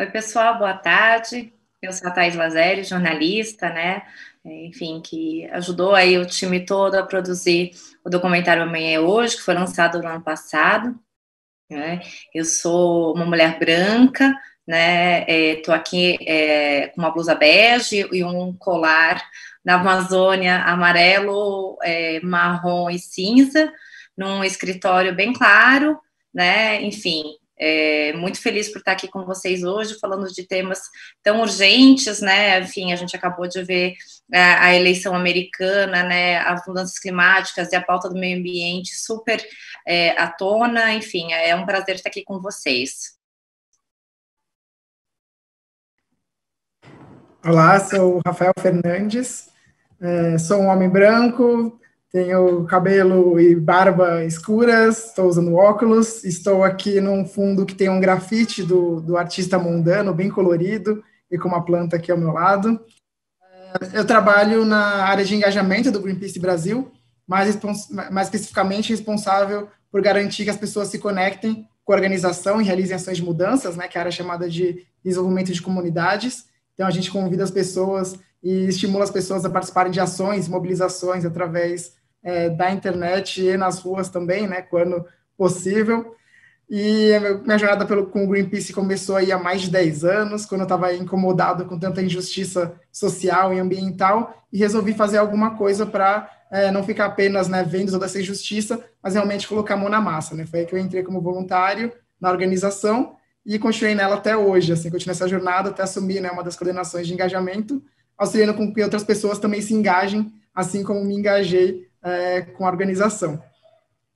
Oi, pessoal, boa tarde. Eu sou a Thaís Lazeri, jornalista, né? Enfim, que ajudou aí o time todo a produzir o documentário Amanhã é Hoje, que foi lançado no ano passado, né? Eu sou uma mulher branca, né? Tô aqui com uma blusa bege e um colar da Amazônia amarelo, marrom e cinza, num escritório bem claro, né? Enfim, muito feliz por estar aqui com vocês hoje, falando de temas tão urgentes, né? Enfim, a gente acabou de ver a eleição americana, né? As mudanças climáticas e a pauta do meio ambiente super à tona. Enfim, é um prazer estar aqui com vocês. Olá, sou o Rafael Fernandes, sou um homem branco, tenho cabelo e barba escuras, estou usando óculos, estou aqui num fundo que tem um grafite do artista mundano, bem colorido, e com uma planta aqui ao meu lado. Eu trabalho na área de engajamento do Greenpeace Brasil, mais especificamente responsável por garantir que as pessoas se conectem com a organização e realizem ações de mudanças, né, que é a área chamada de desenvolvimento de comunidades. Então, a gente convida as pessoas e estimula as pessoas a participarem de ações, mobilizações através da internet e nas ruas também, né, quando possível. E a minha jornada com o Greenpeace começou aí há mais de 10 anos, quando eu estava incomodado com tanta injustiça social e ambiental, e resolvi fazer alguma coisa para não ficar apenas, né, vendo toda essa injustiça, mas realmente colocar a mão na massa, né? Foi aí que eu entrei como voluntário na organização e continuei nela até hoje, assim, continuei essa jornada até assumir, né, uma das coordenações de engajamento, auxiliando com que outras pessoas também se engajem, assim como me engajei com a organização.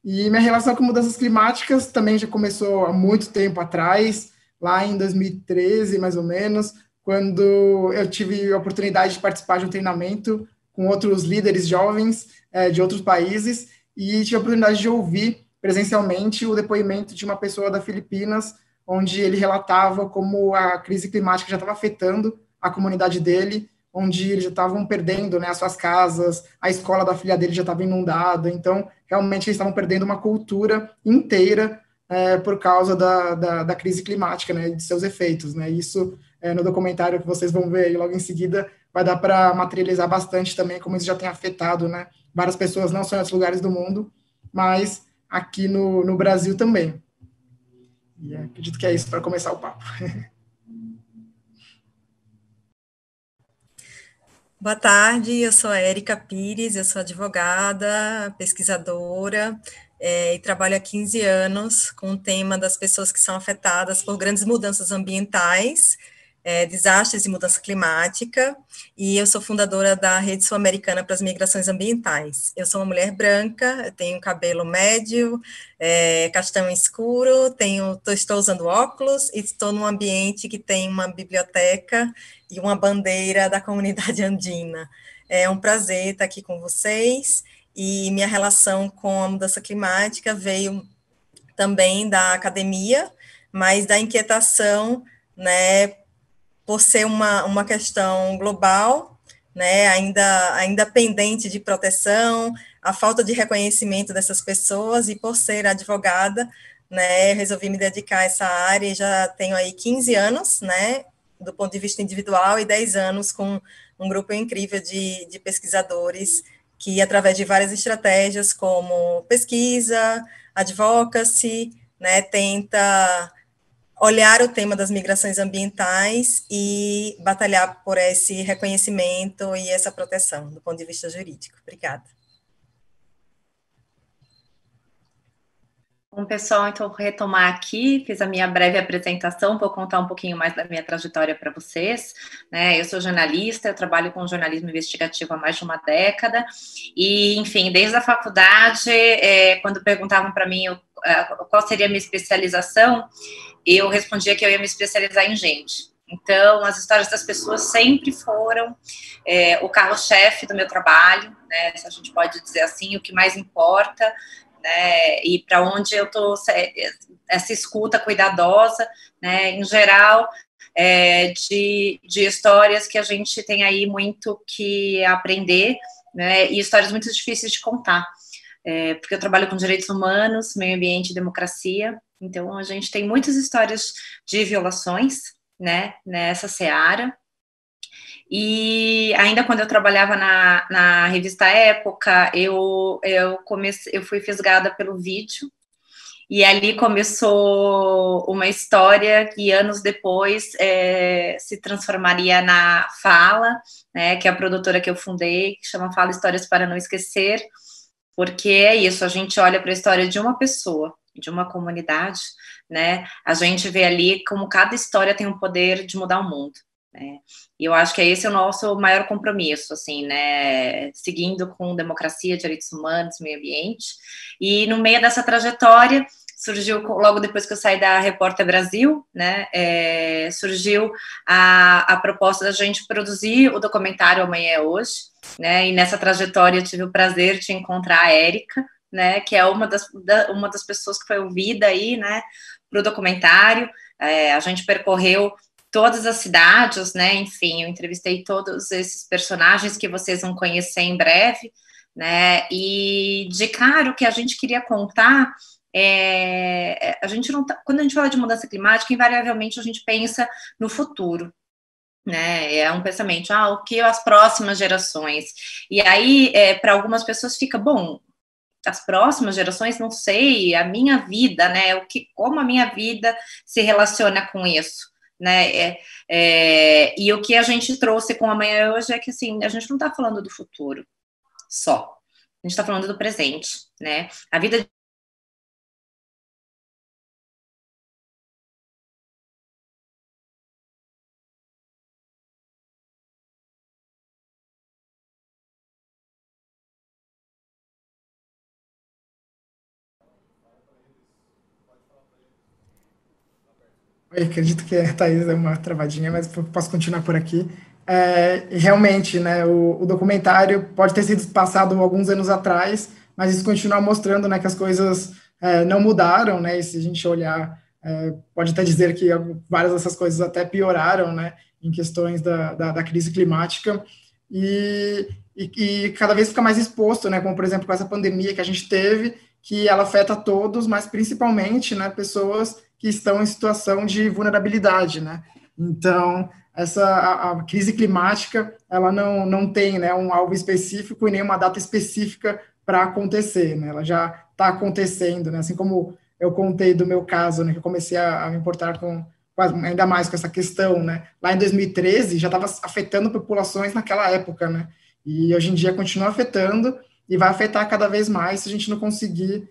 E minha relação com mudanças climáticas também já começou há muito tempo atrás, lá em 2013, mais ou menos, quando eu tive a oportunidade de participar de um treinamento com outros líderes jovens de outros países e tive a oportunidade de ouvir presencialmente o depoimento de uma pessoa da Filipinas, onde ele relatava como a crise climática já estava afetando a comunidade dele, onde eles já estavam perdendo, né, as suas casas, a escola da filha dele já estava inundada, então realmente eles estavam perdendo uma cultura inteira por causa da crise climática, né, e de seus efeitos, né, isso no documentário que vocês vão ver aí logo em seguida, vai dar para materializar bastante também como isso já tem afetado, né, várias pessoas, não só em outros lugares do mundo, mas aqui no Brasil também. E acredito que é isso para começar o papo. Boa tarde, eu sou a Érica Pires, eu sou advogada, pesquisadora, e trabalho há 15 anos com o tema das pessoas que são afetadas por grandes mudanças ambientais, desastres e mudança climática, e eu sou fundadora da Rede Sul-Americana para as Migrações Ambientais. Eu sou uma mulher branca, eu tenho cabelo médio, castanho escuro, estou usando óculos e estou num ambiente que tem uma biblioteca e uma bandeira da comunidade andina. É um prazer estar aqui com vocês, e minha relação com a mudança climática veio também da academia, mas da inquietação, né, por ser uma questão global, né, ainda pendente de proteção, a falta de reconhecimento dessas pessoas, e por ser advogada, né, resolvi me dedicar a essa área, e já tenho aí 15 anos, né, do ponto de vista individual, e 10 anos com um grupo incrível de pesquisadores que, através de várias estratégias, como pesquisa, advocacy, né, tenta olhar o tema das migrações ambientais e batalhar por esse reconhecimento e essa proteção, do ponto de vista jurídico. Obrigada. Bom, pessoal, então vou retomar aqui, fiz a minha breve apresentação, vou contar um pouquinho mais da minha trajetória para vocês, né? Eu sou jornalista, eu trabalho com jornalismo investigativo há mais de uma década, e, enfim, desde a faculdade, quando perguntavam para mim qual seria a minha especialização, eu respondia que eu ia me especializar em gente. Então, as histórias das pessoas sempre foram o carro-chefe do meu trabalho, né? Se a gente pode dizer assim, o que mais importa, né, e para onde eu estou, essa escuta cuidadosa, né, em geral, de histórias que a gente tem aí muito que aprender, né, e histórias muito difíceis de contar, porque eu trabalho com direitos humanos, meio ambiente e democracia, então a gente tem muitas histórias de violações, né, nessa seara. E ainda quando eu trabalhava na revista Época, eu fui fisgada pelo vídeo, e ali começou uma história que anos depois se transformaria na Fala, né, que é a produtora que eu fundei, que chama Fala Histórias para Não Esquecer, porque é isso, a gente olha para a história de uma pessoa, de uma comunidade, né, a gente vê ali como cada história tem o poder de mudar o mundo. E eu acho que esse é o nosso maior compromisso, assim, né, seguindo com democracia, direitos humanos, meio ambiente, e no meio dessa trajetória, surgiu, logo depois que eu saí da Repórter Brasil, né, surgiu a proposta da gente produzir o documentário Amanhã é Hoje, né, e nessa trajetória eu tive o prazer de encontrar a Érica, né, que é uma das pessoas que foi ouvida aí, né, para o documentário. A gente percorreu todas as cidades, né, enfim, eu entrevistei todos esses personagens que vocês vão conhecer em breve, né, e de cara o que a gente queria contar, a gente não tá, quando a gente fala de mudança climática, invariavelmente a gente pensa no futuro, né, é um pensamento, o que as próximas gerações, e aí, para algumas pessoas fica, bom, as próximas gerações, não sei, a minha vida, né, como a minha vida se relaciona com isso, né, e o que a gente trouxe com Amanhã Hoje é que, assim, a gente não está falando do futuro só, a gente está falando do presente, né, a vida Eu acredito que a Thaís deu uma travadinha, mas posso continuar por aqui. Realmente, né, o documentário pode ter sido passado alguns anos atrás, mas isso continua mostrando, né, que as coisas não mudaram, né, e se a gente olhar, pode até dizer que várias dessas coisas até pioraram, né, em questões da crise climática, e cada vez fica mais exposto, né, como, por exemplo, com essa pandemia que a gente teve, que ela afeta todos, mas principalmente, né, pessoas que estão em situação de vulnerabilidade, né? Então, a crise climática, ela não tem, né, um alvo específico e nem uma data específica para acontecer, né? Ela já está acontecendo, né? Assim como eu contei do meu caso, né, que eu comecei a me importar ainda mais com essa questão, né? Lá em 2013 já estava afetando populações naquela época, né? E hoje em dia continua afetando e vai afetar cada vez mais se a gente não conseguir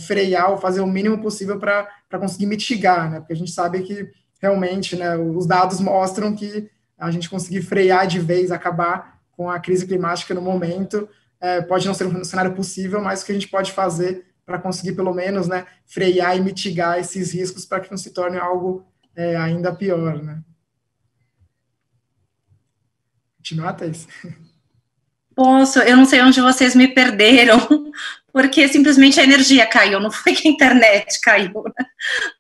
frear ou fazer o mínimo possível para conseguir mitigar, né? Porque a gente sabe que realmente, né, os dados mostram que a gente conseguir frear de vez, acabar com a crise climática no momento, pode não ser um cenário possível, mas o que a gente pode fazer para conseguir pelo menos, né, frear e mitigar esses riscos para que não se torne algo ainda pior, né? Continuar, Thaís? Posso, eu não sei onde vocês me perderam, porque simplesmente a energia caiu, não foi que a internet caiu, né?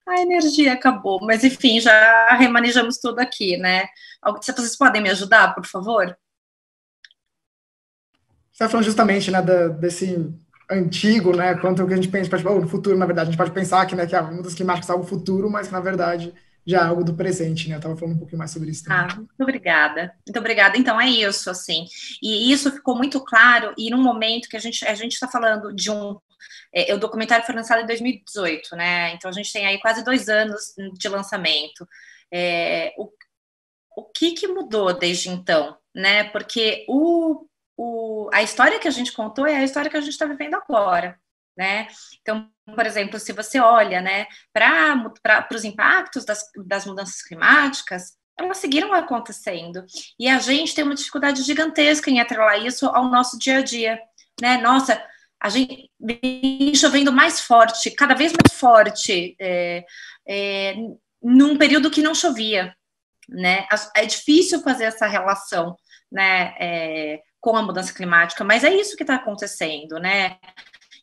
A energia acabou, mas enfim, já remanejamos tudo aqui, né? Vocês podem me ajudar, por favor? Você está falando justamente, né, desse antigo, né, quanto que a gente pensa, tipo, no futuro, na verdade, a gente pode pensar que, né, que a mudança climática é algo futuro, mas na verdade já é algo do presente, né? Eu estava falando um pouquinho mais sobre isso também. Muito obrigada. Muito obrigada. Então, é isso, assim. E isso ficou muito claro, e num momento que a gente está falando de o documentário foi lançado em 2018, né? Então, a gente tem aí quase 2 anos de lançamento. O que mudou desde então, né? Porque a história que a gente contou é a história que a gente está vivendo agora, né? Então, por exemplo, se você olha, né, para os impactos das mudanças climáticas, elas seguiram acontecendo. E a gente tem uma dificuldade gigantesca em atrelar isso ao nosso dia a dia, né? Nossa, a gente vem chovendo mais forte, cada vez mais forte, num período que não chovia, né? É difícil fazer essa relação, né, com a mudança climática, mas é isso que está acontecendo, né?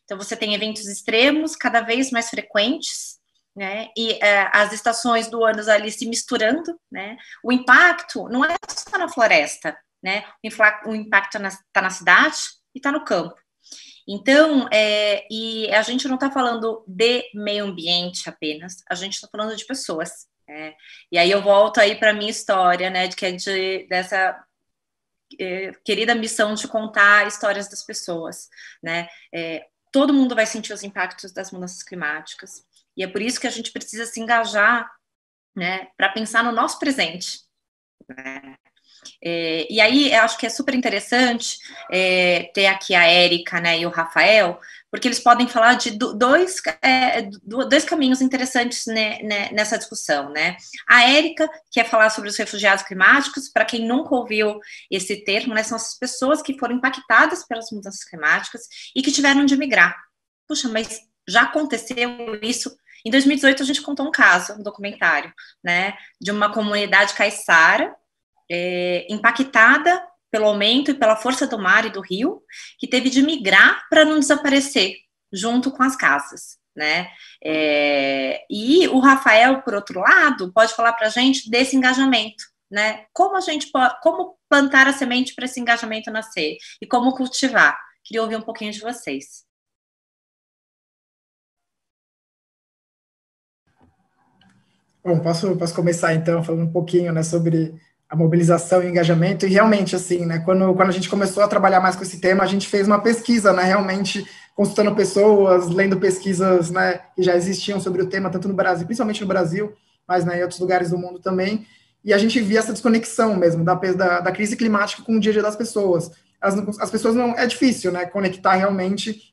Então, você tem eventos extremos cada vez mais frequentes, né? E as estações do ano ali se misturando, né? O impacto não é só na floresta, né? O impacto está na cidade e está no campo. Então, e a gente não está falando de meio ambiente apenas, a gente está falando de pessoas. E aí eu volto aí para a minha história, né, que é dessa querida missão de contar histórias das pessoas, né? Todo mundo vai sentir os impactos das mudanças climáticas, e é por isso que a gente precisa se engajar, né, para pensar no nosso presente, né? E aí eu acho que é super interessante ter aqui a Érica, né, e o Rafael, porque eles podem falar de dois caminhos interessantes, né, nessa discussão, né? A Érica quer falar sobre os refugiados climáticos. Para quem nunca ouviu esse termo, né, são essas pessoas que foram impactadas pelas mudanças climáticas e que tiveram de migrar. Puxa, mas já aconteceu isso? Em 2018 a gente contou um caso, um documentário, né, de uma comunidade caiçara impactada pelo aumento e pela força do mar e do rio, que teve de migrar para não desaparecer junto com as casas, né? E o Rafael, por outro lado, pode falar para a gente desse engajamento, né? Como a gente pode, como plantar a semente para esse engajamento nascer e como cultivar. Queria ouvir um pouquinho de vocês. Bom, posso começar então falando um pouquinho, né, sobre a mobilização e engajamento, e realmente, assim, né, quando a gente começou a trabalhar mais com esse tema, a gente fez uma pesquisa, né, realmente consultando pessoas, lendo pesquisas, né, que já existiam sobre o tema, tanto no Brasil, principalmente no Brasil, mas, né, em outros lugares do mundo também, e a gente via essa desconexão mesmo da crise climática com o dia a dia das pessoas. As pessoas não, é difícil, né, conectar realmente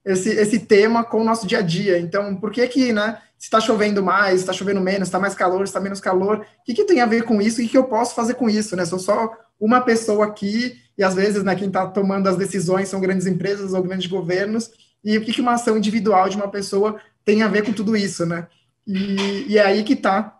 esse tema com o nosso dia a dia. Então, por que, né, se está chovendo mais, se está chovendo menos, se está mais calor, se está menos calor, o que tem a ver com isso? O que eu posso fazer com isso, né? Sou só uma pessoa aqui, e às vezes, né, quem está tomando as decisões são grandes empresas ou grandes governos, e o que uma ação individual de uma pessoa tem a ver com tudo isso, né? E é aí que está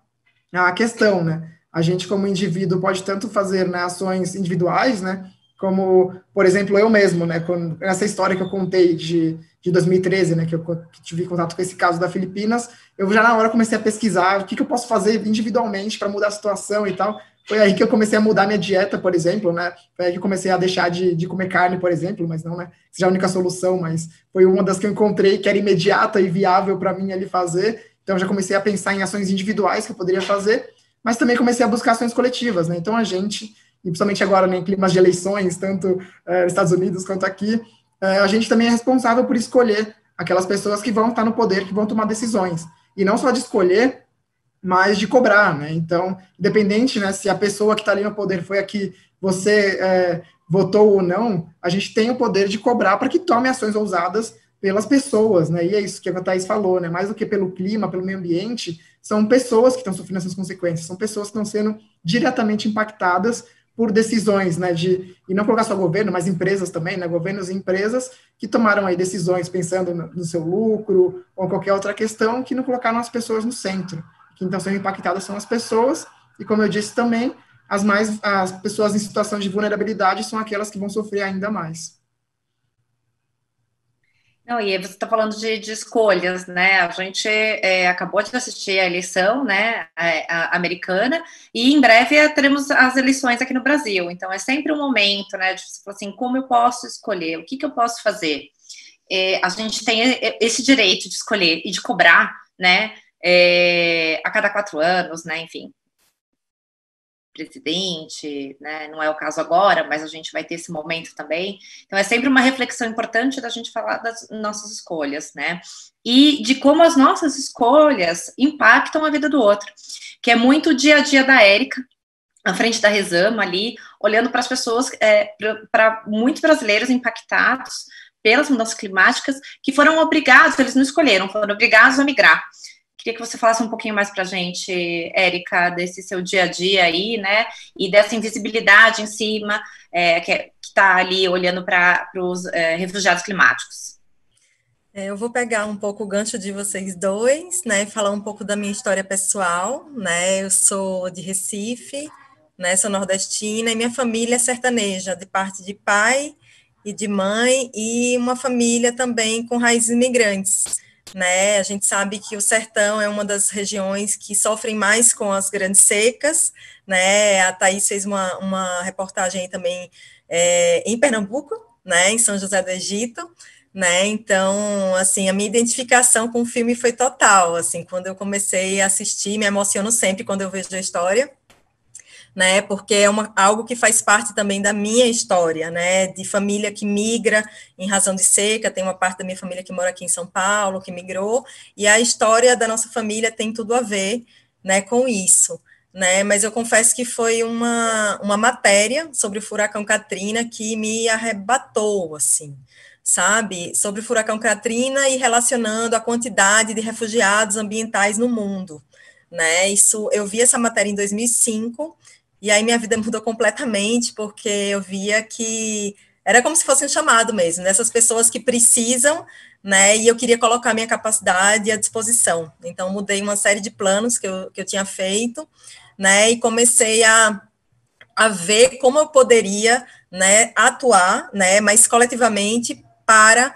a questão, né? A gente, como indivíduo, pode tanto fazer, né, ações individuais, né, como, por exemplo, eu mesmo, né, essa história que eu contei de 2013, né, que tive contato com esse caso da Filipinas, eu já na hora comecei a pesquisar o que eu posso fazer individualmente para mudar a situação e tal. Foi aí que eu comecei a mudar minha dieta, por exemplo, né, foi aí que eu comecei a deixar de comer carne, por exemplo, mas não, né, seja a única solução, mas foi uma das que eu encontrei que era imediata e viável para mim ali fazer. Então, já comecei a pensar em ações individuais que eu poderia fazer, mas também comecei a buscar ações coletivas, né? Então, a gente, e principalmente agora, né, em climas de eleições, tanto nos Estados Unidos quanto aqui, a gente também é responsável por escolher aquelas pessoas que vão estar no poder, que vão tomar decisões. E não só de escolher, mas de cobrar, né? Então, independente, né, se a pessoa que está ali no poder foi a que você votou ou não, a gente tem o poder de cobrar para que tome ações ousadas pelas pessoas, né? E é isso que a Thaís falou, né? Mais do que pelo clima, pelo meio ambiente, são pessoas que estão sofrendo essas consequências, são pessoas que estão sendo diretamente impactadas por decisões, né? E não colocar só governo, mas empresas também, né? Governos e empresas que tomaram aí decisões pensando no seu lucro ou qualquer outra questão, que não colocaram as pessoas no centro. Quem estão sendo impactadas são as pessoas, e como eu disse também, as pessoas em situação de vulnerabilidade são aquelas que vão sofrer ainda mais. Não, e você está falando de escolhas, né? A gente acabou de assistir a eleição, né, a americana, e em breve teremos as eleições aqui no Brasil. Então, é sempre um momento, né, de você falar assim, como eu posso escolher? O que eu posso fazer? A gente tem esse direito de escolher e de cobrar, né, a cada 4 anos, né, enfim, presidente, né? Não é o caso agora, mas a gente vai ter esse momento também. Então, é sempre uma reflexão importante da gente falar das nossas escolhas, né? E de como as nossas escolhas impactam a vida do outro, que é muito o dia a dia da Érica, à frente da Resama ali, olhando para as pessoas, para muitos brasileiros impactados pelas mudanças climáticas, que foram obrigados, eles não escolheram, foram obrigados a migrar. Queria que você falasse um pouquinho mais para a gente, Érica, desse seu dia a dia aí, né, e dessa invisibilidade em cima, que está ali olhando para os refugiados climáticos. Eu vou pegar um pouco o gancho de vocês dois, né, falar um pouco da minha história pessoal, né, eu sou de Recife, né, sou nordestina, e minha família é sertaneja, de parte de pai e de mãe, e uma família também com raízes imigrantes, né, a gente sabe que o sertão é uma das regiões que sofrem mais com as grandes secas, né, a Thaís fez uma reportagem aí também em Pernambuco, né, em São José do Egito, né? Então, assim, a minha identificação com o filme foi total, assim, quando eu comecei a assistir, me emociono sempre quando eu vejo a história, né? Porque é algo que faz parte também da minha história, né? De família que migra em razão de seca, tem uma parte da minha família que mora aqui em São Paulo, que migrou, e a história da nossa família tem tudo a ver, né, com isso. Né, mas eu confesso que foi uma matéria sobre o furacão Katrina que me arrebatou, assim, sabe, sobre o furacão Katrina e relacionando a quantidade de refugiados ambientais no mundo, né, isso, eu vi essa matéria em 2005, e aí minha vida mudou completamente, porque eu via que era como se fosse um chamado mesmo, dessas pessoas que precisam, né, e eu queria colocar minha capacidade à disposição, então mudei uma série de planos que eu tinha feito, né, e comecei a ver como eu poderia, né, atuar, né, mas coletivamente para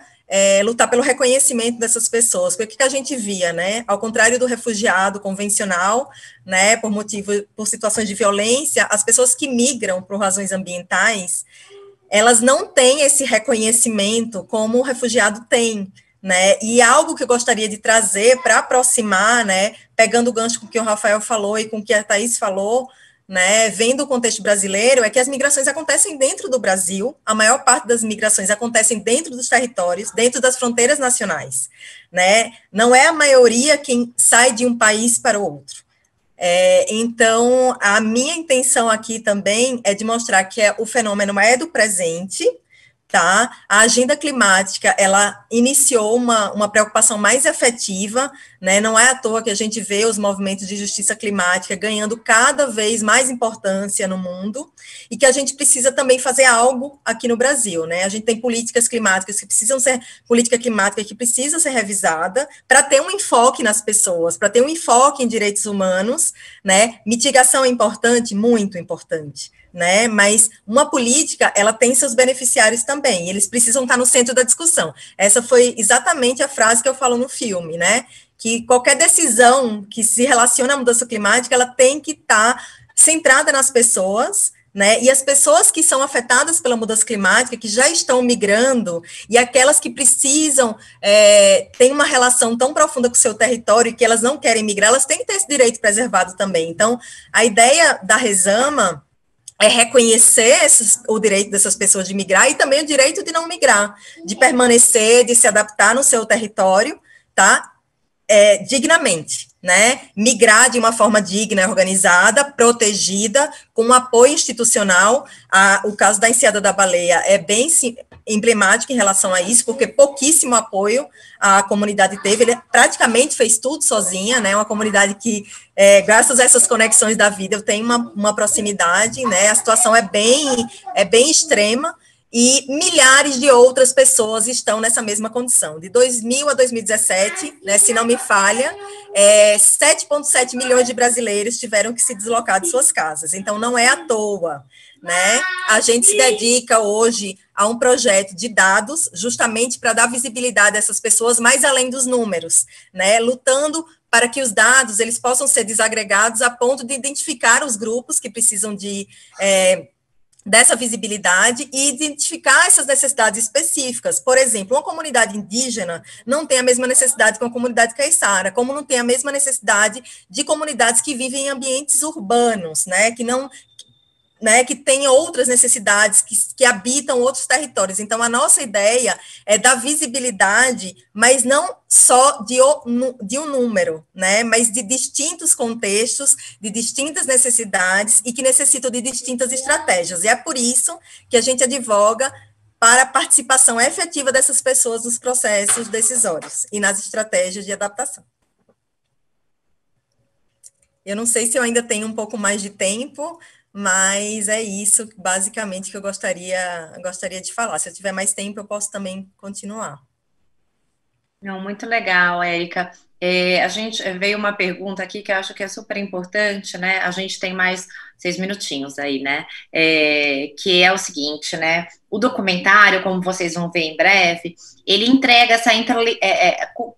lutar pelo reconhecimento dessas pessoas, porque o que a gente via, né, ao contrário do refugiado convencional, né, por situações de violência, as pessoas que migram por razões ambientais, elas não têm esse reconhecimento como o refugiado tem, né, e algo que eu gostaria de trazer para aproximar, né, pegando o gancho com o que o Rafael falou e com o que a Thaís falou, né, vendo o contexto brasileiro, é que as migrações acontecem dentro do Brasil, a maior parte das migrações acontecem dentro dos territórios, dentro das fronteiras nacionais, né, não é a maioria quem sai de um país para o outro. Então, a minha intenção aqui também é de mostrar que o fenômeno é do presente, tá? A agenda climática, ela iniciou uma preocupação mais efetiva, né? Não é à toa que a gente vê os movimentos de justiça climática ganhando cada vez mais importância no mundo, e que a gente precisa também fazer algo aqui no Brasil, né? A gente tem política climática que precisa ser revisada para ter um enfoque nas pessoas, para ter um enfoque em direitos humanos, né? Mitigação é importante, muito importante, né? Mas uma política, ela tem seus beneficiários também, eles precisam estar no centro da discussão. Essa foi exatamente a frase que eu falo no filme, né? Que qualquer decisão que se relaciona à mudança climática, ela tem que estar centrada nas pessoas, né? E as pessoas que são afetadas pela mudança climática, que já estão migrando, e aquelas que precisam, têm uma relação tão profunda com o seu território e que elas não querem migrar, elas têm que ter esse direito preservado também. Então, a ideia da Resama é reconhecer o direito dessas pessoas de migrar e também o direito de não migrar, de permanecer, de se adaptar no seu território, tá? Dignamente, né? Migrar de uma forma digna, organizada, protegida, com apoio institucional. O caso da Enseada da Baleia é bem emblemático em relação a isso, porque pouquíssimo apoio a comunidade teve, ele praticamente fez tudo sozinha, né? Uma comunidade que, graças a essas conexões da vida, eu tenho uma proximidade, né? A situação é bem extrema, e milhares de outras pessoas estão nessa mesma condição. De 2000 a 2017, né, se não me falha, 7,7 milhões de brasileiros tiveram que se deslocar de suas casas. Então, não é à toa, né? A gente se dedica hoje a um projeto de dados, justamente para dar visibilidade a essas pessoas, mais além dos números, né? Lutando para que os dados eles possam ser desagregados a ponto de identificar os grupos que precisam dessa visibilidade e identificar essas necessidades específicas. Por exemplo, uma comunidade indígena não tem a mesma necessidade que uma comunidade caiçara, como não tem a mesma necessidade de comunidades que vivem em ambientes urbanos, né, que têm outras necessidades, que habitam outros territórios. Então, a nossa ideia é dar visibilidade, mas não só de um número, né, mas de distintos contextos, de distintas necessidades e que necessitam de distintas estratégias. E é por isso que a gente advoga para a participação efetiva dessas pessoas nos processos decisórios e nas estratégias de adaptação. Eu não sei se eu ainda tenho um pouco mais de tempo, mas é isso, basicamente, que eu gostaria de falar. Se eu tiver mais tempo, eu posso também continuar. Não, muito legal, Érica. A gente veio uma pergunta aqui que eu acho que é super importante, né? A gente tem mais 6 minutinhos aí, né? Que é o seguinte, né? O documentário, como vocês vão ver em breve, ele entrega essa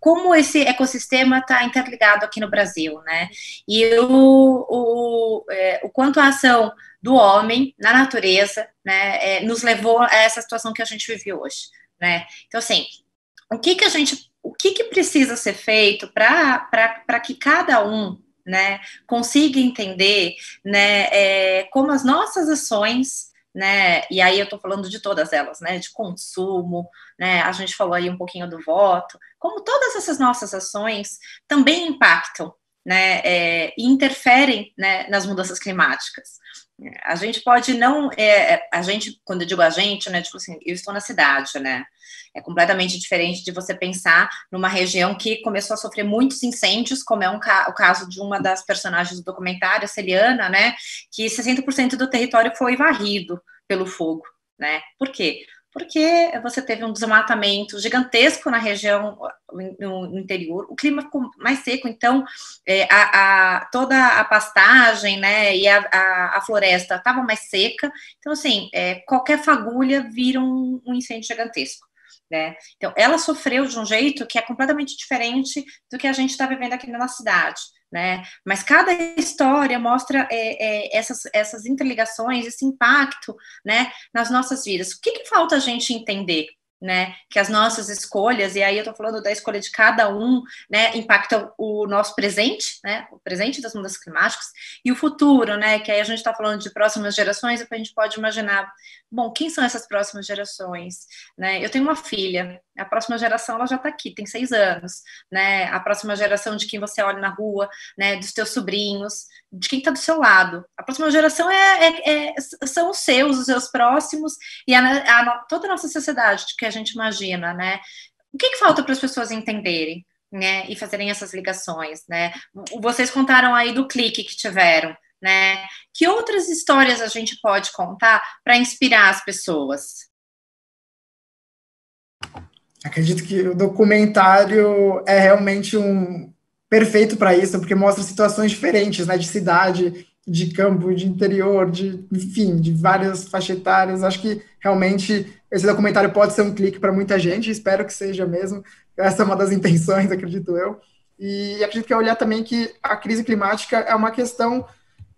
como esse ecossistema está interligado aqui no Brasil, né? E o quanto a ação do homem na natureza, né, nos levou a essa situação que a gente vive hoje, né? Então, assim, o que precisa ser feito para que cada um, né, consiga entender, né, como as nossas ações, né, e aí eu estou falando de todas elas, né, de consumo, né, a gente falou aí um pouquinho do voto, como todas essas nossas ações também impactam, né, e interferem, né, nas mudanças climáticas. A gente pode não, a gente, quando eu digo a gente, né, tipo assim, eu estou na cidade, né, é completamente diferente de você pensar numa região que começou a sofrer muitos incêndios, como é o caso de uma das personagens do documentário, a Celiana, né, que 60% do território foi varrido pelo fogo, né, por quê? Porque você teve um desmatamento gigantesco na região, no interior, o clima ficou mais seco, então toda a pastagem, né, e a floresta estava mais seca, então, assim, qualquer fagulha vira um incêndio gigantesco. Né? Então, ela sofreu de um jeito que é completamente diferente do que a gente está vivendo aqui na cidade. Né? Mas cada história mostra essas interligações, esse impacto, né, nas nossas vidas. O que falta a gente entender? Né, que as nossas escolhas, e aí eu estou falando da escolha de cada um, né, impactam o nosso presente, né, o presente das mudanças climáticas, e o futuro, né, que aí a gente está falando de próximas gerações, e a gente pode imaginar, bom, quem são essas próximas gerações? Né? Eu tenho uma filha, a próxima geração ela já está aqui, tem 6 anos, né, a próxima geração de quem você olha na rua, né, dos teus sobrinhos, de quem está do seu lado. A próxima geração são os seus próximos, e toda a nossa sociedade que a gente imagina, né? O que falta para as pessoas entenderem, né? E fazerem essas ligações, né? Vocês contaram aí do clique que tiveram, né? Que outras histórias a gente pode contar para inspirar as pessoas? Acredito que o documentário é realmente perfeito para isso, porque mostra situações diferentes, né? De cidade, de campo, de interior, enfim, de várias faixas etárias. Acho que realmente esse documentário pode ser um clique para muita gente, espero que seja mesmo. Essa é uma das intenções, acredito eu. E acredito que é olhar também que a crise climática é uma questão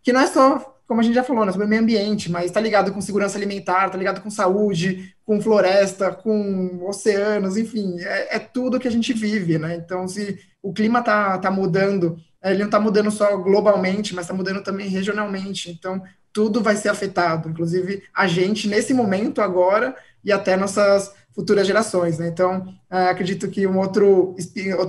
que não é só, como a gente já falou, né, sobre o meio ambiente, mas está ligado com segurança alimentar, está ligado com saúde, com floresta, com oceanos, enfim, é tudo que a gente vive, né? Então, se o clima tá mudando, ele não está mudando só globalmente, mas está mudando também regionalmente, então tudo vai ser afetado, inclusive a gente, nesse momento agora, e até nossas futuras gerações, né? Então, acredito que outra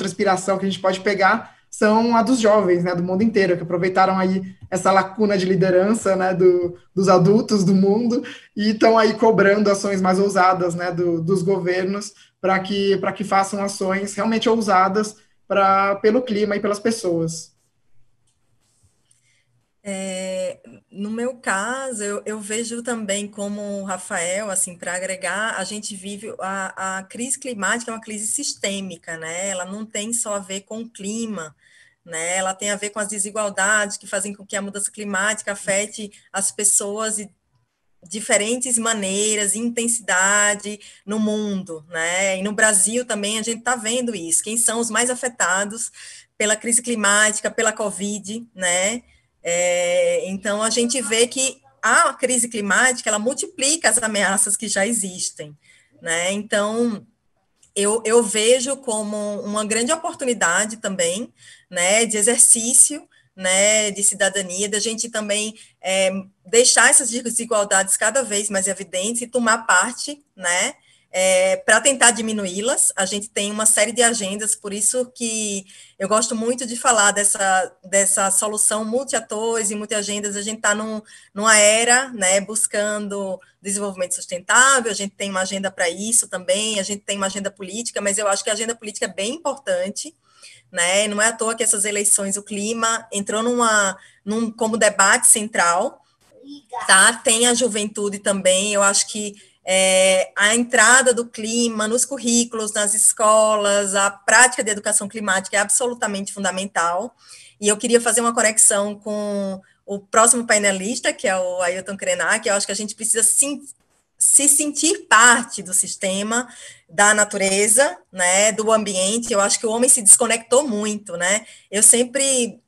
inspiração que a gente pode pegar são a dos jovens, né, do mundo inteiro, que aproveitaram aí essa lacuna de liderança, né, dos adultos do mundo e estão aí cobrando ações mais ousadas, né, dos governos para que façam ações realmente ousadas pelo clima e pelas pessoas. No meu caso, eu vejo também como o Rafael, assim, para agregar, a gente vive a crise climática é uma crise sistêmica, né? Ela não tem só a ver com o clima, né? Ela tem a ver com as desigualdades que fazem com que a mudança climática afete as pessoas de diferentes maneiras, intensidade no mundo, né? E no Brasil também a gente está vendo isso. Quem são os mais afetados pela crise climática, pela Covid, né? Então, a gente vê que a crise climática, ela multiplica as ameaças que já existem, né? Então, eu vejo como uma grande oportunidade também, né, de exercício, né, de cidadania, da gente também deixar essas desigualdades cada vez mais evidentes e tomar parte, né, para tentar diminuí-las. A gente tem uma série de agendas, por isso que eu gosto muito de falar dessa solução multi-atores e multi-agendas. A gente está numa era, né, buscando desenvolvimento sustentável, a gente tem uma agenda para isso também, a gente tem uma agenda política, mas eu acho que a agenda política é bem importante, né? Não é à toa que essas eleições, o clima entrou como debate central, tá? Tem a juventude também, eu acho que a entrada do clima nos currículos, nas escolas, a prática de educação climática é absolutamente fundamental, e eu queria fazer uma conexão com o próximo painelista, que é o Ailton Krenak, que eu acho que a gente precisa sim se sentir parte do sistema, da natureza, né, do ambiente. Eu acho que o homem se desconectou muito, né? Eu sempre,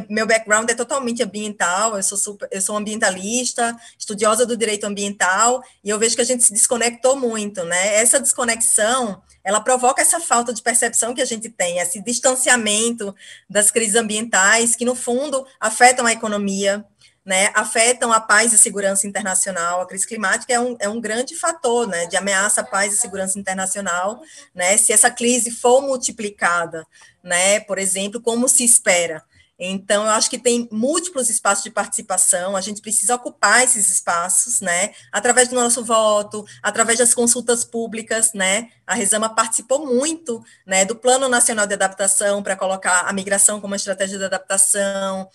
meu background é totalmente ambiental, eu sou ambientalista, estudiosa do direito ambiental, e eu vejo que a gente se desconectou muito, né? Essa desconexão, ela provoca essa falta de percepção que a gente tem, esse distanciamento das crises ambientais, que no fundo afetam a economia, né, afetam a paz e segurança internacional. A crise climática é um grande fator, né, de ameaça à paz e segurança internacional, né, se essa crise for multiplicada, né, por exemplo, como se espera. Então, eu acho que tem múltiplos espaços de participação, a gente precisa ocupar esses espaços, né, através do nosso voto, através das consultas públicas, né, a Resama participou muito, né, do Plano Nacional de Adaptação para colocar a migração como uma estratégia de adaptação,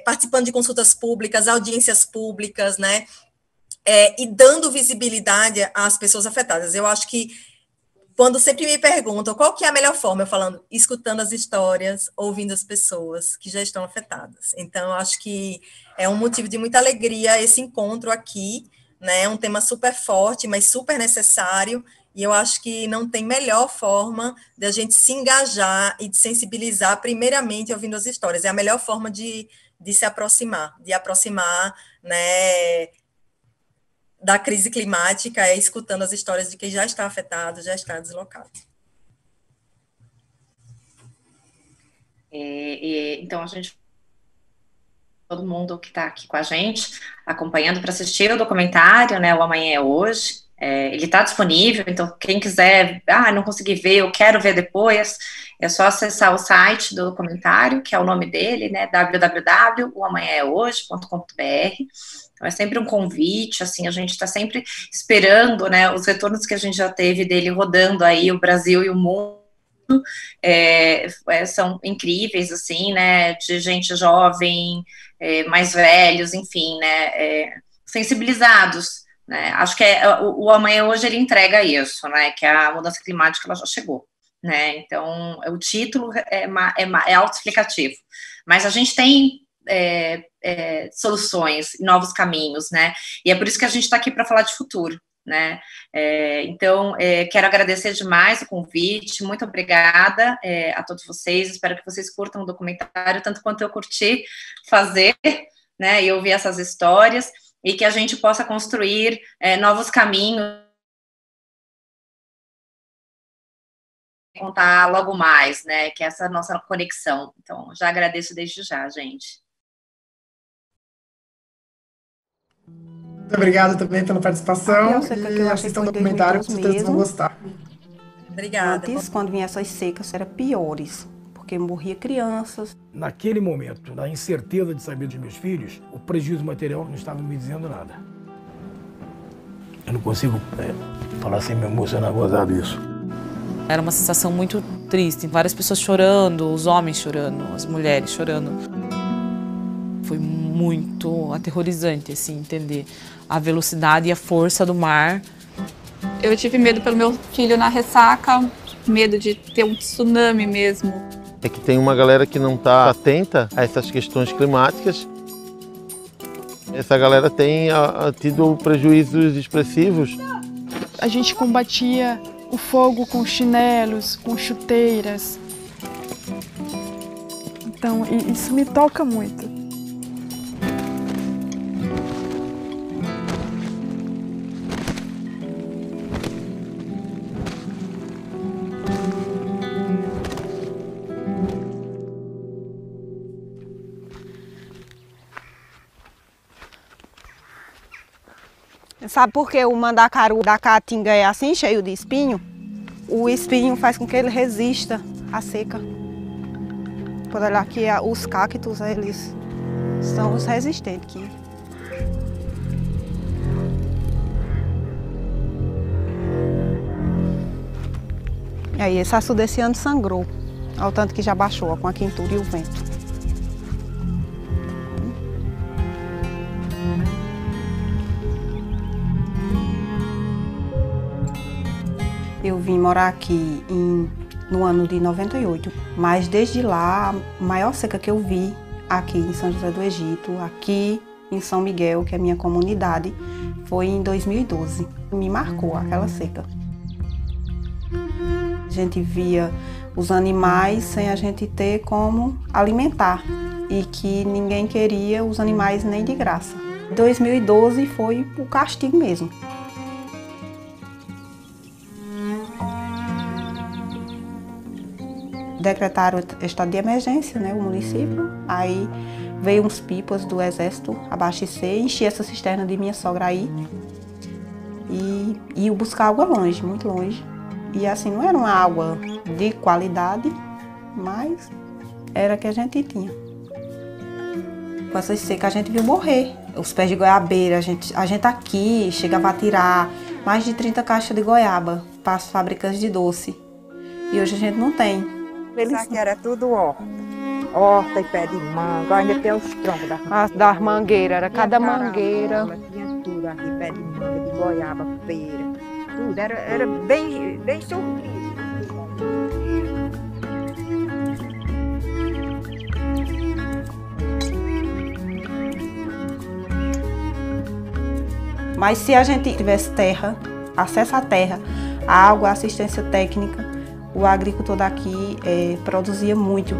participando de consultas públicas, audiências públicas, né, e dando visibilidade às pessoas afetadas. Eu acho que quando sempre me perguntam qual que é a melhor forma, eu falando, escutando as histórias, ouvindo as pessoas que já estão afetadas. Então, eu acho que é um motivo de muita alegria esse encontro aqui, né? É um tema super forte, mas super necessário, e eu acho que não tem melhor forma de a gente se engajar e de sensibilizar, primeiramente, ouvindo as histórias. É a melhor forma de se aproximar, né, da crise climática, é escutando as histórias de quem já está afetado, já está deslocado. Então, a gente, todo mundo que está aqui com a gente, acompanhando para assistir o documentário, né, O Amanhã é Hoje, ele está disponível, então quem quiser, não consegui ver, eu quero ver depois, é só acessar o site do documentário, que é o nome dele, né, www.oamanhaehoje.com.br. Então, é sempre um convite, assim, a gente está sempre esperando, né, os retornos que a gente já teve dele rodando aí o Brasil e o mundo, são incríveis, assim, né, de gente jovem, mais velhos, enfim, né, sensibilizados, né, acho que o Amanhã Hoje ele entrega isso, né, que a mudança climática ela já chegou, né, então o título é autoexplicativo, mas a gente tem soluções, novos caminhos, né, e é por isso que a gente está aqui para falar de futuro, né, então quero agradecer demais o convite, muito obrigada a todos vocês, espero que vocês curtam o documentário, tanto quanto eu curti fazer, né, e ouvir essas histórias, e que a gente possa construir novos caminhos, contar logo mais, né, que é essa nossa conexão. Então, já agradeço desde já, gente. Muito obrigada também pela participação e assistam o documentário, com certeza vocês vão gostar. Obrigada. Antes, quando vinha essas secas, eram piores, porque morria crianças. Naquele momento, na incerteza de saber dos meus filhos, o prejuízo material não estava me dizendo nada. Eu não consigo falar sem me emocionar, gozar disso. Era uma sensação muito triste, várias pessoas chorando, os homens chorando, as mulheres chorando. Foi muito aterrorizante, assim, entender a velocidade e a força do mar. Eu tive medo pelo meu filho na ressaca, medo de ter um tsunami mesmo. É que tem uma galera que não está atenta a essas questões climáticas. Essa galera tem tido prejuízos expressivos. A gente combatia o fogo com chinelos, com chuteiras. Então, isso me toca muito. Sabe por que o mandacaru da caatinga é assim, cheio de espinho? O espinho faz com que ele resista à seca. Por olhar aqui, os cactos, eles são os resistentes aqui. E aí, esse açude desse ano sangrou, ao tanto que já baixou com a quentura e o vento. Eu vim morar aqui no ano de 98, mas desde lá, a maior seca que eu vi aqui em São José do Egito, aqui em São Miguel, que é a minha comunidade, foi em 2012. Me marcou aquela seca. A gente via os animais sem a gente ter como alimentar e que ninguém queria os animais nem de graça. 2012 foi o castigo mesmo. Decretaram estado de emergência, né, o município. Aí veio uns pipas do exército abastecer, enchi essa cisterna de minha sogra aí e ia buscar água longe, muito longe. E assim, não era uma água de qualidade, mas era que a gente tinha. Com essa seca a gente viu morrer. Os pés de goiabeira, a gente aqui chegava a tirar mais de 30 caixas de goiaba para as fábricas de doce. E hoje a gente não tem. Isso aqui era tudo horta e pé de manga, ainda tem os troncos das mangueiras, era cada mangueira. Tinha tudo aqui, pé de manga, de goiaba, pera, tudo, era bem surtido. Mas se a gente tivesse terra, acesso à terra, a água, a assistência técnica, o agricultor daqui produzia muito.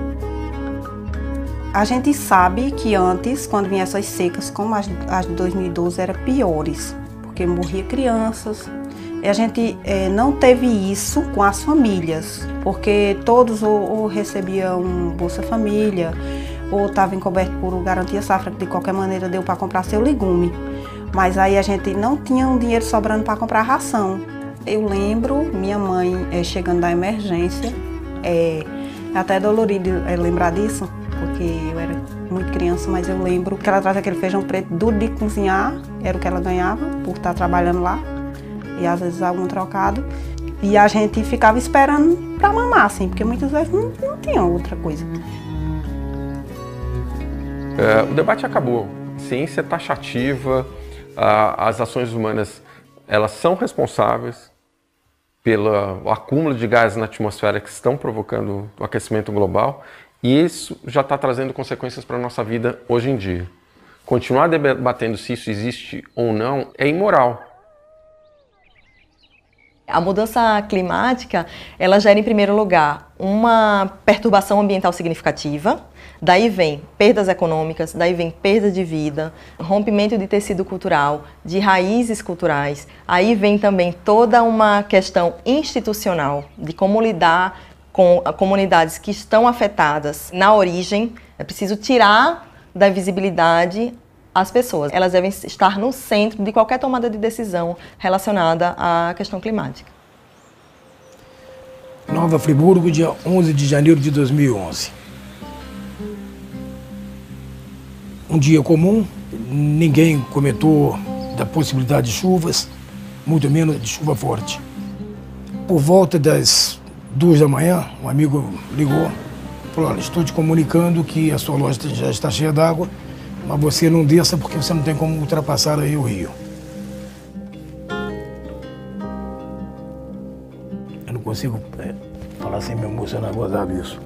A gente sabe que antes, quando vinham essas secas, como as de 2012, eram piores, porque morria crianças. E a gente não teve isso com as famílias, porque todos ou recebiam Bolsa Família, ou estavam encobertos por Garantia Safra, que de qualquer maneira deu para comprar seu legume. Mas aí a gente não tinha um dinheiro sobrando para comprar ração. Eu lembro minha mãe chegando da emergência, até dolorido lembrar disso, porque eu era muito criança, mas eu lembro que ela trazia aquele feijão preto duro de cozinhar, era o que ela ganhava por estar trabalhando lá, e às vezes algum trocado. E a gente ficava esperando para mamar, assim, porque muitas vezes não tinha outra coisa. O debate acabou. Ciência taxativa, as ações humanas, elas são responsáveis pelo acúmulo de gases na atmosfera que estão provocando o aquecimento global, e isso já está trazendo consequências para a nossa vida hoje em dia. Continuar debatendo se isso existe ou não é imoral. A mudança climática, ela gera, em primeiro lugar, uma perturbação ambiental significativa, daí vem perdas econômicas, daí vem perda de vida, rompimento de tecido cultural, de raízes culturais, aí vem também toda uma questão institucional de como lidar com comunidades que estão afetadas na origem. É preciso tirar da visibilidade as pessoas. Elas devem estar no centro de qualquer tomada de decisão relacionada à questão climática. Nova Friburgo, dia 11 de janeiro de 2011. Um dia comum, ninguém comentou da possibilidade de chuvas, muito menos de chuva forte. Por volta das 2 da manhã, um amigo ligou, falou: olha, estou te comunicando que a sua loja já está cheia d'água, mas você não desça porque você não tem como ultrapassar aí o rio. Eu não consigo falar sem me emocionar, gozar disso.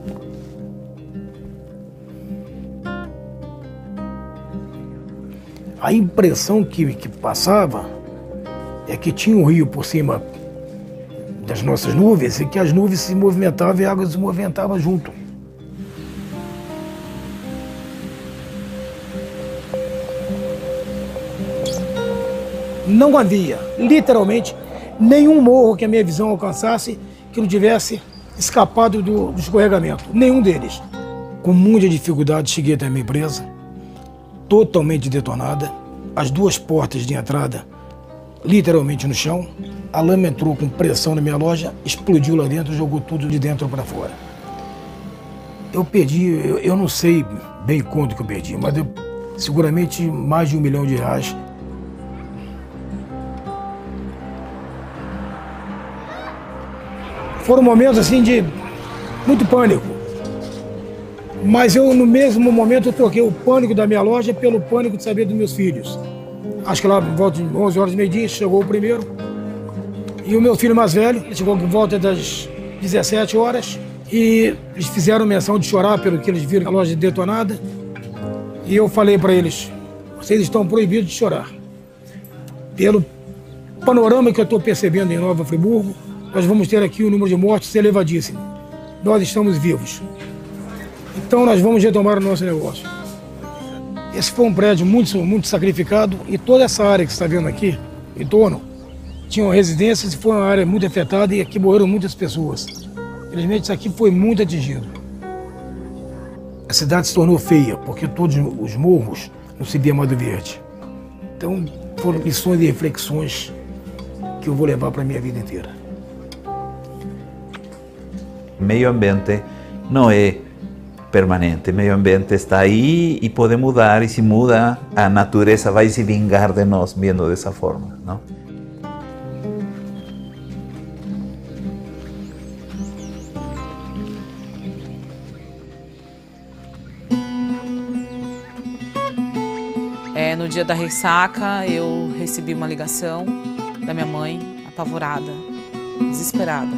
A impressão que passava é que tinha um rio por cima das nossas nuvens e que as nuvens se movimentavam e a água se movimentava junto. Não havia, literalmente, nenhum morro que a minha visão alcançasse que não tivesse escapado do escorregamento. Nenhum deles. Com muita dificuldade cheguei até a minha empresa, totalmente detonada, as duas portas de entrada literalmente no chão, a lama entrou com pressão na minha loja, explodiu lá dentro, jogou tudo de dentro para fora. Eu perdi, eu não sei bem quanto que eu perdi, mas seguramente mais de R$1 milhão. Foram momentos assim de muito pânico, mas eu no mesmo momento eu troquei o pânico da minha loja pelo pânico de saber dos meus filhos. Acho que lá por volta de 11 horas, meio-dia, chegou o primeiro, e o meu filho mais velho, ele chegou por volta das 17 horas, e eles fizeram menção de chorar pelo que eles viram a loja detonada, e eu falei para eles: vocês estão proibidos de chorar. Pelo panorama que eu estou percebendo em Nova Friburgo, nós vamos ter aqui um número de mortes elevadíssimo. Nós estamos vivos. Então nós vamos retomar o nosso negócio. Esse foi um prédio muito sacrificado e toda essa área que você está vendo aqui, em torno, tinham residências e foi uma área muito afetada e aqui morreram muitas pessoas. Infelizmente isso aqui foi muito atingido. A cidade se tornou feia porque todos os morros não se via mais do verde. Então foram lições e reflexões que eu vou levar para a minha vida inteira. Meio ambiente não é permanente, o meio ambiente está aí e pode mudar, e se muda, a natureza vai se vingar de nós vendo dessa forma, não? No dia da ressaca, eu recebi uma ligação da minha mãe, apavorada, desesperada.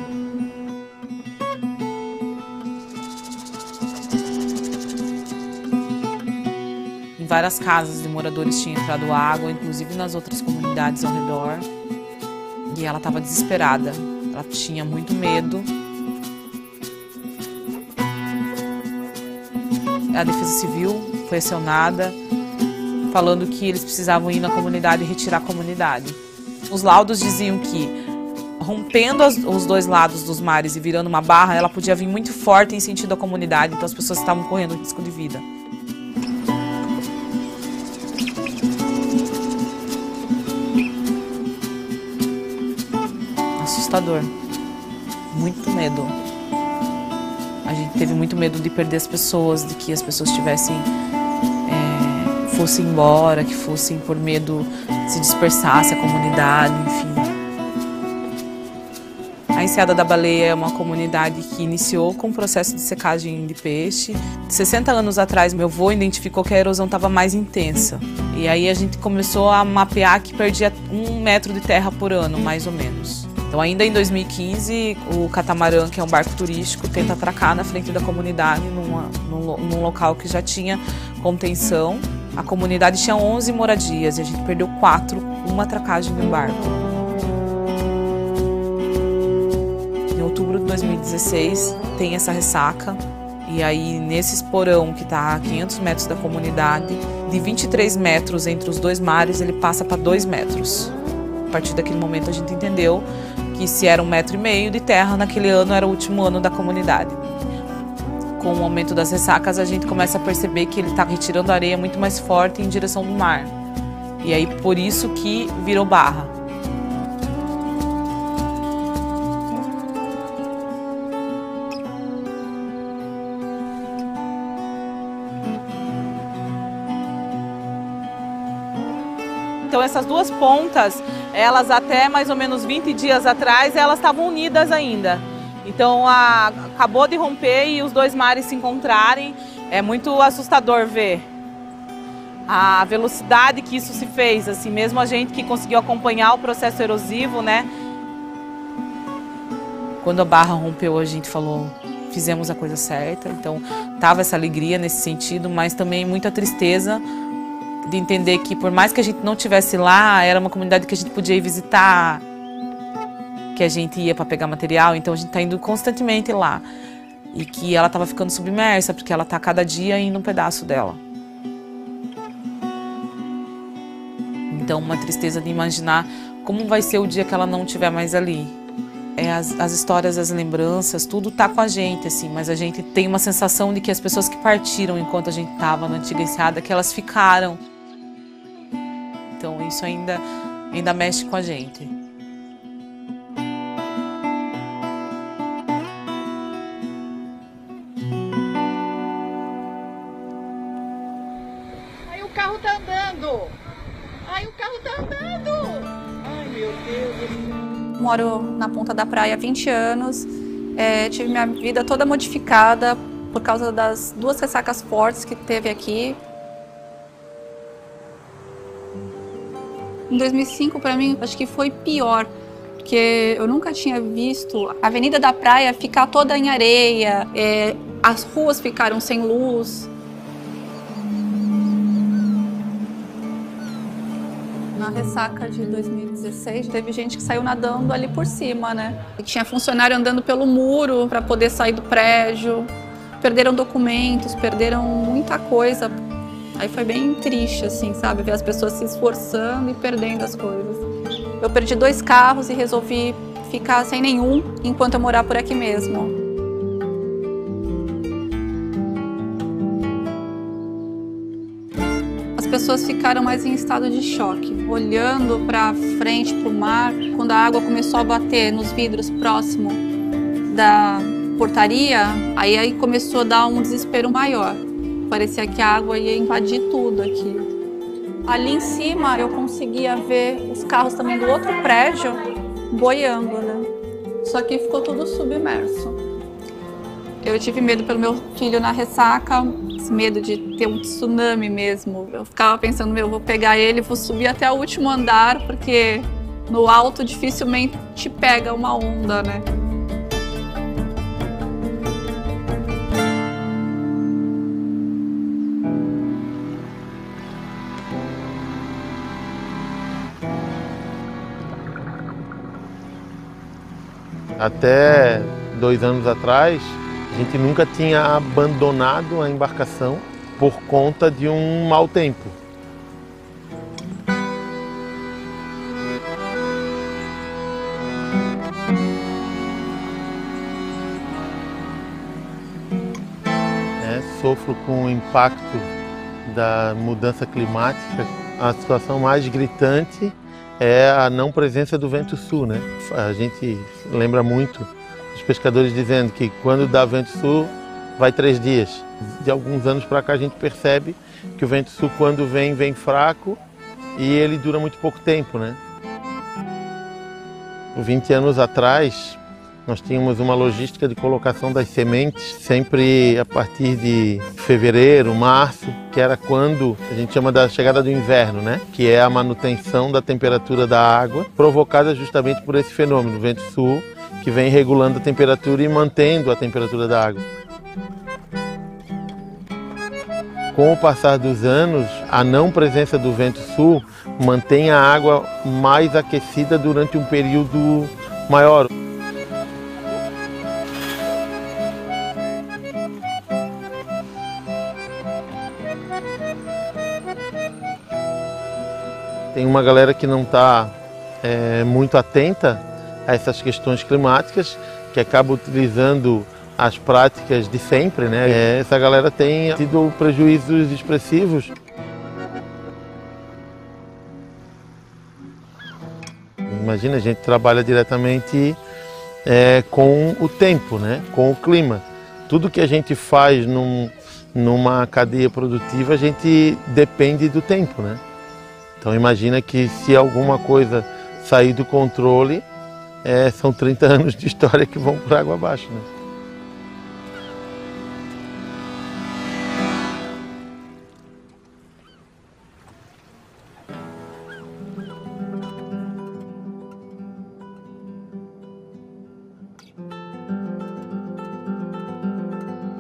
Em várias casas de moradores tinha entrado água, inclusive nas outras comunidades ao redor. E ela estava desesperada, ela tinha muito medo. A Defesa Civil foi acionada, falando que eles precisavam ir na comunidade e retirar a comunidade. Os laudos diziam que, rompendo os dois lados dos mares e virando uma barra, ela podia vir muito forte em sentido à comunidade, então as pessoas estavam correndo risco de vida. Assustador. Muito medo. A gente teve muito medo de perder as pessoas, de que as pessoas fossem embora, que fossem por medo se dispersasse a comunidade, enfim. A Enseada da Baleia é uma comunidade que iniciou com o processo de secagem de peixe. 60 anos atrás, meu avô identificou que a erosão estava mais intensa. E aí a gente começou a mapear que perdia 1 metro de terra por ano, mais ou menos. Então, ainda em 2015, o catamarã, que é um barco turístico, tenta atracar na frente da comunidade, num local que já tinha contenção. A comunidade tinha 11 moradias e a gente perdeu 4 com uma atracagem de um barco. Em outubro de 2016, tem essa ressaca. E aí, nesse esporão que está a 500 metros da comunidade, de 23 metros entre os dois mares, ele passa para 2 metros. A partir daquele momento, a gente entendeu que se era 1,5 metro de terra, naquele ano era o último ano da comunidade. Com o aumento das ressacas, a gente começa a perceber que ele está retirando a areia muito mais forte em direção do mar. E aí, por isso que virou barra. Então, essas duas pontas, elas até mais ou menos 20 dias atrás, elas estavam unidas ainda. Então, acabou de romper e os dois mares se encontrarem. É muito assustador ver a velocidade que isso se fez, assim, mesmo a gente que conseguiu acompanhar o processo erosivo, né? Quando a barra rompeu, a gente falou, fizemos a coisa certa. Então, tava essa alegria nesse sentido, mas também muita tristeza de entender que, por mais que a gente não estivesse lá, era uma comunidade que a gente podia ir visitar, que a gente ia para pegar material, então a gente está indo constantemente lá. E que ela estava ficando submersa, porque ela está cada dia indo um pedaço dela. Então, uma tristeza de imaginar como vai ser o dia que ela não estiver mais ali. As histórias, as lembranças, tudo está com a gente, assim, mas a gente tem uma sensação de que as pessoas que partiram enquanto a gente estava na antiga enseada, que elas ficaram. Então, isso ainda mexe com a gente. Aí o carro tá andando! Ai, o carro tá andando! Ai, meu Deus! Moro na Ponta da Praia há 20 anos. Tive minha vida toda modificada por causa das 2 ressacas fortes que teve aqui. Em 2005, para mim, acho que foi pior, porque eu nunca tinha visto a Avenida da Praia ficar toda em areia, as ruas ficaram sem luz. Na ressaca de 2016, teve gente que saiu nadando ali por cima, né? E tinha funcionário andando pelo muro para poder sair do prédio. Perderam documentos, perderam muita coisa. Aí foi bem triste, assim, sabe? Ver as pessoas se esforçando e perdendo as coisas. Eu perdi 2 carros e resolvi ficar sem nenhum enquanto eu morar por aqui mesmo. As pessoas ficaram mais em estado de choque, olhando para frente, para o mar. Quando a água começou a bater nos vidros próximo da portaria, aí começou a dar um desespero maior. Parecia que a água ia invadir tudo aqui. Ali em cima eu conseguia ver os carros também do outro prédio boiando, né? Só que ficou tudo submerso. Eu tive medo pelo meu filho na ressaca, medo de ter um tsunami mesmo. Eu ficava pensando, eu vou pegar ele, vou subir até o último andar, porque no alto dificilmente te pega uma onda, né? Até 2 anos atrás, a gente nunca tinha abandonado a embarcação por conta de um mau tempo. Sofro com o impacto da mudança climática. A situação mais gritante é a não presença do vento sul, né? A gente lembra muito dos pescadores dizendo que quando dá vento sul, vai 3 dias. De alguns anos para cá a gente percebe que o vento sul, quando vem, vem fraco e ele dura muito pouco tempo, né? 20 anos atrás, nós tínhamos uma logística de colocação das sementes sempre a partir de fevereiro, março, que era quando a gente chama da chegada do inverno, né? Que é a manutenção da temperatura da água, provocada justamente por esse fenômeno, o vento sul, que vem regulando a temperatura e mantendo a temperatura da água. Com o passar dos anos, a não presença do vento sul mantém a água mais aquecida durante um período maior. Tem uma galera que não está muito atenta a essas questões climáticas, que acaba utilizando as práticas de sempre, né? Essa galera tem tido prejuízos expressivos. Imagina, a gente trabalha diretamente com o tempo, né? Com o clima. Tudo que a gente faz numa cadeia produtiva, a gente depende do tempo, né? Então imagina que se alguma coisa sair do controle, são 30 anos de história que vão por água abaixo, né?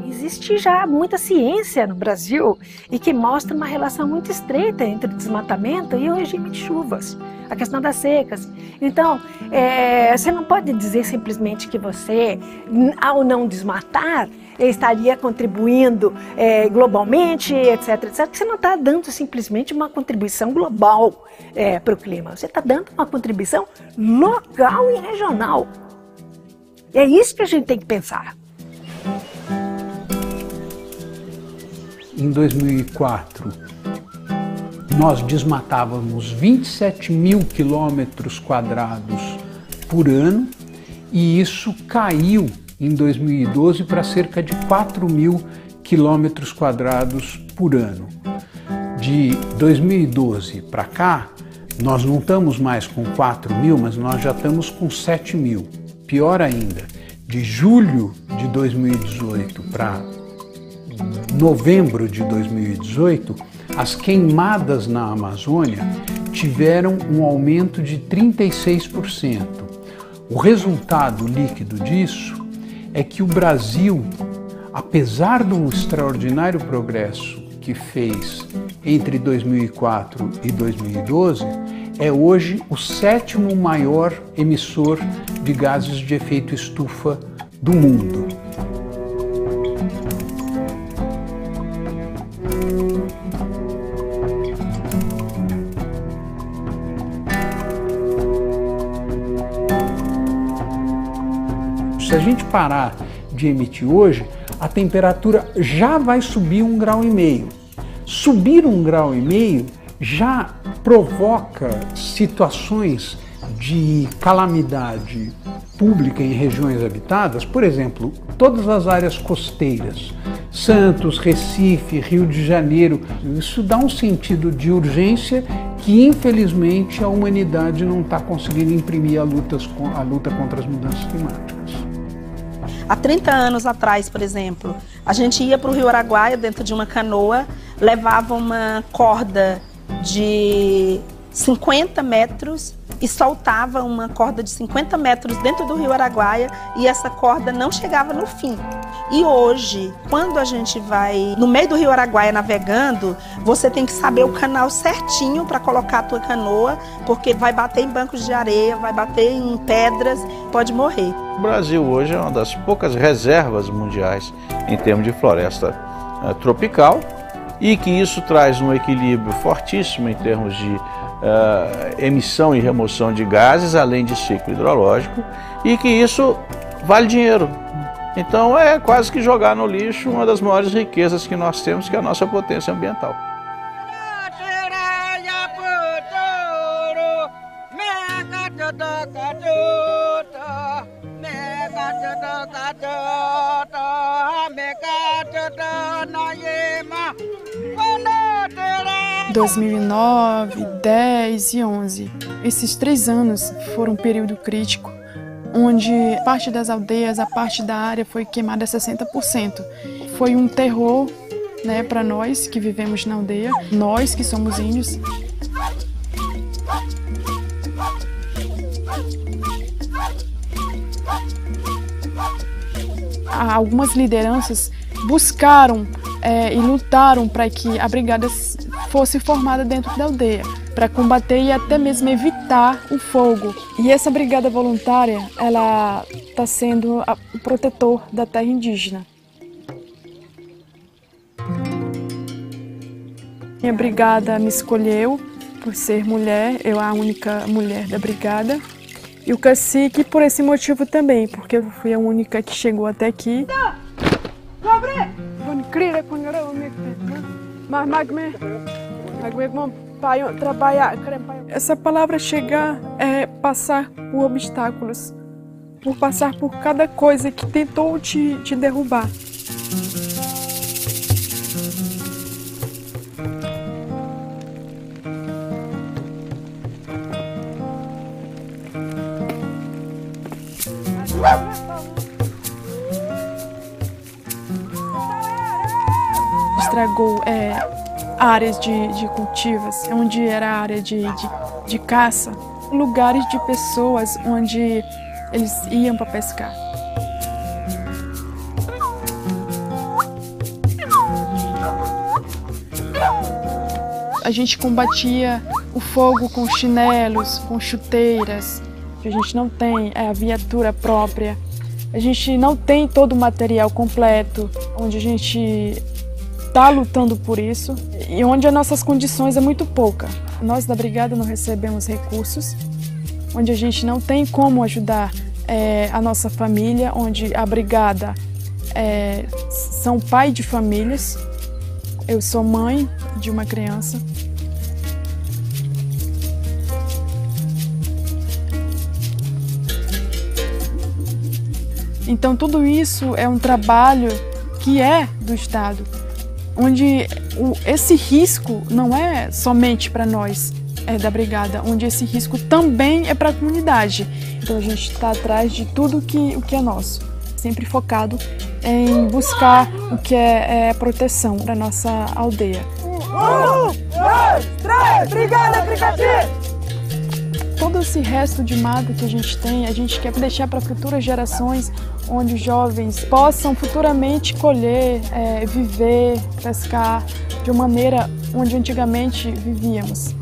Existe já muita ciência no Brasil e que mostra uma relação muito estreita entre o desmatamento e o regime de chuvas, a questão das secas. Então, você não pode dizer simplesmente que você, ao não desmatar, estaria contribuindo globalmente, etc, etc. Você não está dando simplesmente uma contribuição global para o clima. Você está dando uma contribuição local e regional. E é isso que a gente tem que pensar. Em 2004, nós desmatávamos 27 mil quilômetros quadrados por ano e isso caiu em 2012 para cerca de 4 mil quilômetros quadrados por ano. De 2012 para cá, nós não estamos mais com 4 mil, mas nós já estamos com 7 mil. Pior ainda, de julho de 2018 para novembro de 2018, as queimadas na Amazônia tiveram um aumento de 36%. O resultado líquido disso é que o Brasil, apesar do extraordinário progresso que fez entre 2004 e 2012, é hoje o 7º maior emissor de gases de efeito estufa do mundo. Se a gente parar de emitir hoje, a temperatura já vai subir 1,5 graus. Subir 1,5 graus já provoca situações de calamidade pública em regiões habitadas, por exemplo, todas as áreas costeiras, Santos, Recife, Rio de Janeiro. Isso dá um sentido de urgência que, infelizmente, a humanidade não está conseguindo imprimir a luta contra as mudanças climáticas. Há 30 anos atrás, por exemplo, a gente ia para o Rio Araguaia dentro de uma canoa, levava uma corda de 50 metros e soltava uma corda de 50 metros dentro do Rio Araguaia e essa corda não chegava no fim. E hoje, quando a gente vai no meio do Rio Araguaia navegando, você tem que saber o canal certinho para colocar a tua canoa, porque vai bater em bancos de areia, vai bater em pedras, pode morrer. O Brasil hoje é uma das poucas reservas mundiais em termos de floresta tropical e que isso traz um equilíbrio fortíssimo em termos de emissão e remoção de gases, além de ciclo hidrológico, e que isso vale dinheiro. Então é quase que jogar no lixo uma das maiores riquezas que nós temos, que é a nossa potência ambiental. Em 2009, 10 e 11. Esses 3 anos foram um período crítico, onde parte das aldeias, a parte da área foi queimada 60%. Foi um terror, né, para nós que vivemos na aldeia, nós que somos índios. Algumas lideranças buscaram e lutaram para que a brigada fosse formada dentro da aldeia, para combater e até mesmo evitar o fogo. E essa brigada voluntária, ela está sendo o protetor da terra indígena. Minha brigada me escolheu por ser mulher, eu a única mulher da brigada. E o cacique por esse motivo também, porque eu fui a única que chegou até aqui. Essa palavra chegar é passar por obstáculos, por passar por cada coisa que tentou te derrubar. Estragou áreas de cultivos, onde era área de caça, lugares de pessoas onde eles iam para pescar. A gente combatia o fogo com chinelos, com chuteiras. A gente não tem a viatura própria, a gente não tem todo o material completo, onde a gente está lutando por isso e onde as nossas condições é muito pouca. Nós da brigada não recebemos recursos, onde a gente não tem como ajudar a nossa família, onde a brigada são pai de famílias, eu sou mãe de uma criança. Então tudo isso é um trabalho que é do Estado, onde esse risco não é somente para nós da brigada, onde esse risco também é para a comunidade. Então a gente está atrás de tudo o que é nosso, sempre focado em buscar o que é proteção para nossa aldeia. 1, 2, 3, brigada Cricatinga! Todo esse resto de mata que a gente tem, a gente quer deixar para futuras gerações, onde os jovens possam futuramente colher, viver, pescar de uma maneira onde antigamente vivíamos.